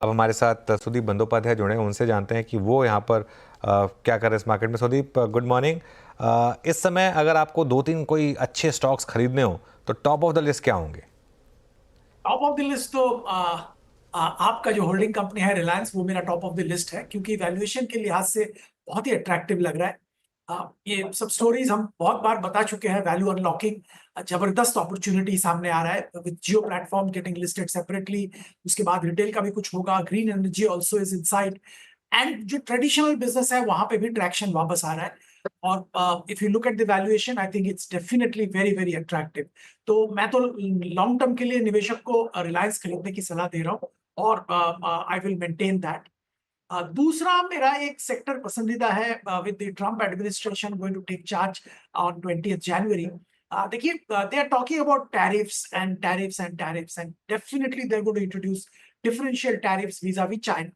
अब हमारे साथ सुदीप बंदोपाध्याय जुड़े हैं, उनसे जानते हैं कि वो यहाँ पर क्या कर रहे हैं इस मार्केट में। Sudeep, good morning. इस समय अगर आपको 2-3 कोई अच्छे स्टॉक्स खरीदने हो तो टॉप ऑफ द लिस्ट क्या होंगे? टॉप ऑफ द लिस्ट तो आपका जो होल्डिंग कंपनी है रिलायंस, वो मेरा टॉप ऑफ द लिस्ट है, क्योंकि वैल्यूएशन के लिहाज से बहुत ही अट्रैक्टिव लग रहा है। ये सब स्टोरीज हम बहुत बार बता चुके हैं। वैल्यू अनलॉकिंग जबरदस्त अपॉर्चुनिटी सामने आ रहा है with Jio platform getting listed separately. उसके बाद रिटेल का भी कुछ होगा, green energy also is inside, and जो ट्रेडिशनल बिजनेस है वहां पे भी ट्रैक्शन वापस आ रहा है। और if you look at the valuation, I think it's definitely very very attractive. तो मैं तो लॉन्ग टर्म के लिए निवेशक को रिलायंस खरीदने की सलाह दे रहा हूँ, और आई विल मेंटेन दैट। दूसरा मेरा एक सेक्टर पसंदीदा है with the Trump administration going to take charge on 20th January. देखिए, they are talking about tariffs and definitely they are going to introduce differential tariffs vis-a-vis China.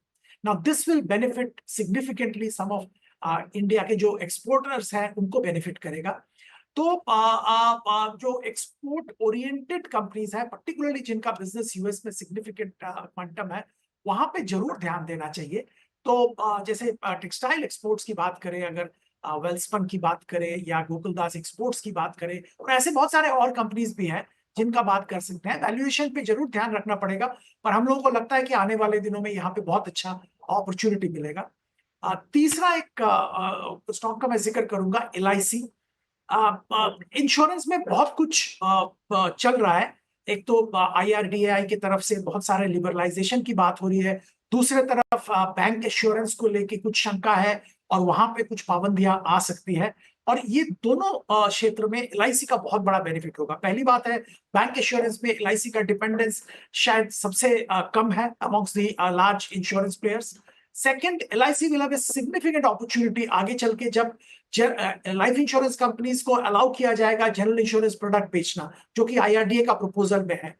Now this will benefit significantly some of India के जो exporters हैं, उनको benefit करेगा। तो जो export oriented companies है, particularly जिनका बिजनेस यूएस में सिग्निफिकेंट क्वांटम है, वहां पे जरूर ध्यान देना चाहिए। तो जैसे टेक्सटाइल एक्सपोर्ट्स की बात करें, अगर वेल्सपन की बात करें या गोकुलदास एक्सपोर्ट्स की बात करें, और ऐसे बहुत सारे और कंपनीज भी हैं जिनका बात कर सकते हैं। वैल्यूएशन पे जरूर ध्यान रखना पड़ेगा, पर हम लोगों को लगता है कि आने वाले दिनों में यहाँ पे बहुत अच्छा अपॉर्चुनिटी मिलेगा। तीसरा एक स्टॉक का मैं जिक्र करूंगा, LIC। इंश्योरेंस में बहुत कुछ चल रहा है। एक तो IRDAI की तरफ से बहुत सारे लिबरलाइजेशन की बात हो रही है, दूसरे तरफ बैंक एश्योरेंस को लेके कुछ शंका है और वहां पे कुछ पाबंदियां आ सकती है। और ये दोनों क्षेत्र में LIC का बहुत बड़ा बेनिफिट होगा। पहली बात है, बैंक एश्योरेंस में LIC का डिपेंडेंस शायद सबसे कम है amongst the large insurance players. Second, LIC will have a significant opportunity आगे चल के, जब लाइफ इंश्योरेंस कंपनीज को अलाउ किया जाएगा जनरल इंश्योरेंस प्रोडक्ट बेचना, जो कि IRDA का प्रपोजल में है।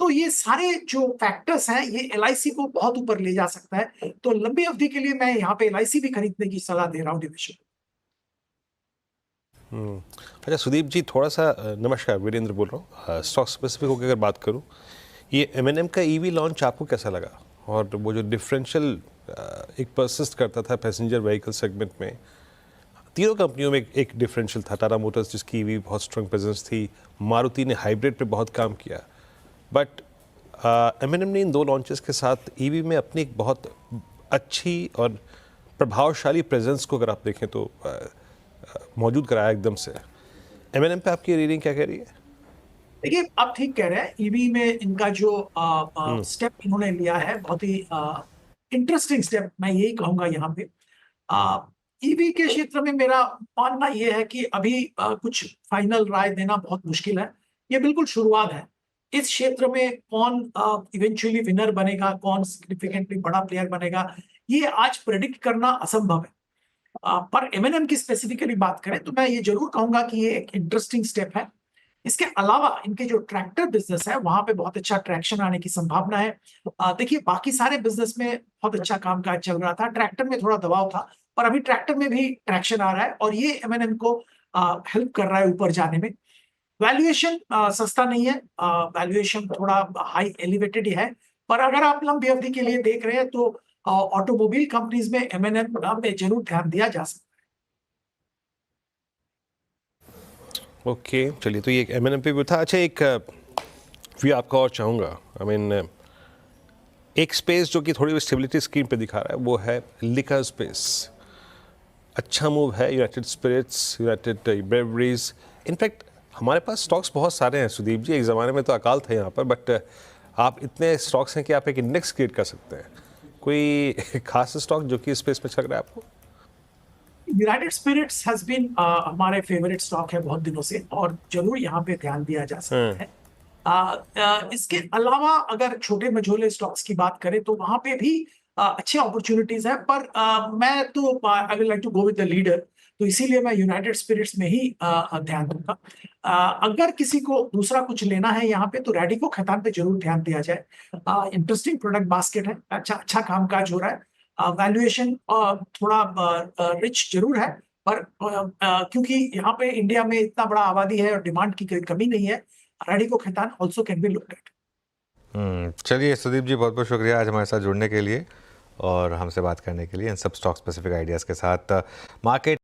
तो ये सारे जो फैक्टर्स हैं, ये LIC को बहुत ऊपर ले जा सकता है। तो लंबी अवधि के लिए मैं यहाँ पे LIC भी खरीदने की सलाह दे रहा हूँ निवेशक। अच्छा सुदीप जी, थोड़ा सा नमस्कार, वीरेंद्र बोल रहा हूँ। स्टॉक स्पेसिफिक होकर अगर बात करूँ, ये M&M का EV लॉन्च आपको कैसा लगा? और वो जो डिफरेंशियल एक परसिस्ट करता था पैसेंजर व्हीकल सेगमेंट में, तीनों कंपनियों में एक डिफरेंशियल था। टाटा मोटर्स जिसकी EV बहुत स्ट्रॉन्ग प्रेजेंस थी, मारुति ने हाइब्रिड पे बहुत काम किया, बट M&M ने इन दो लॉन्चेस के साथ EV में अपनी एक बहुत अच्छी और प्रभावशाली प्रेजेंस को अगर आप देखें तो मौजूद कराया एकदम से। M&M पे आपकी रीडिंग क्या कह रही है? देखिए, आप ठीक कह रहे हैं। ईवी में इनका जो स्टेप इन्होंने लिया है, बहुत ही इंटरेस्टिंग स्टेप, मैं यही कहूंगा यहाँ पे। ईवी के क्षेत्र में मेरा मानना यह है कि अभी कुछ फाइनल राय देना बहुत मुश्किल है। ये बिल्कुल शुरुआत है। इस क्षेत्र में कौन इवेंचुअली विनर बनेगा, कौन सिग्निफिकेंटली बड़ा प्लेयर बनेगा, ये आज प्रेडिक्ट करना असंभव है। पर M&M की स्पेसिफिकली बात करें तो मैं ये जरूर कहूंगा कि ये एक इंटरेस्टिंग स्टेप है। इसके अलावा इनके जो ट्रैक्टर बिजनेस है, वहां पे बहुत अच्छा ट्रैक्शन आने की संभावना है। देखिए, बाकी सारे बिजनेस में बहुत अच्छा कामकाज चल रहा था, ट्रैक्टर में थोड़ा दबाव था, पर अभी ट्रैक्टर में भी ट्रैक्शन आ रहा है, और ये M&M को हेल्प कर रहा है ऊपर जाने में। वैल्यूएशन सस्ता नहीं है, वैल्यूएशन थोड़ा हाई एलिवेटेड ही है। पर अगर आप लंबी अवधि के लिए देख रहे हैं तो ऑटोमोबाइल कंपनीज में M&M में जरूर ध्यान दिया जा सकता ओके, चलिए, तो ये M&M पे भी था। अच्छा, एक व्यू आपका और चाहूँगा। आई मीन, एक स्पेस जो कि थोड़ी स्टेबिलिटी स्क्रीन पे दिखा रहा है वो है लिकर स्पेस। अच्छा मूव है, united spirits, united breweries. In fact हमारे पास स्टॉक्स बहुत सारे हैं सुदीप जी, एक ज़माने में तो अकाल था यहाँ पर, बट आप इतने स्टॉक्स हैं कि आप एक इंडेक्स क्रिएट कर सकते हैं। कोई खास स्टॉक जो कि स्पेस में चल रहा है आपको? है। यूनाइटेड स्पिरिट्स हैज बीन हमारे फेवरेट स्टॉक है बहुत दिनों से, और जरूर यहाँ पे ध्यान दिया जा सकता है। इसके अलावा अगर छोटे मझोले स्टॉक्स की बात करें तो वहां पे भी अच्छे अपॉर्चुनिटीज है, पर मैं तो I will like to go with the leader. तो इसीलिए मैं यूनाइटेड स्पिरिट्स में ही ध्यान दूंगा। अगर किसी को दूसरा कुछ लेना है यहाँ पे, तो रैडिको खैतान पे जरूर ध्यान दिया जाए। इंटरेस्टिंग प्रोडक्ट बास्केट है, अच्छा अच्छा कामकाज हो रहा है। वैल्यूएशन थोड़ा रिच जरूर है, पर क्योंकि यहाँ पे इंडिया में इतना बड़ा आबादी है और डिमांड की कोई कमी नहीं है, Radico Khaitan also can be looked at. चलिए सुदीप जी, बहुत बहुत शुक्रिया आज हमारे साथ जुड़ने के लिए और हमसे बात करने के लिए इन सब स्टॉक स्पेसिफिक आइडियाज़ के साथ। मार्केट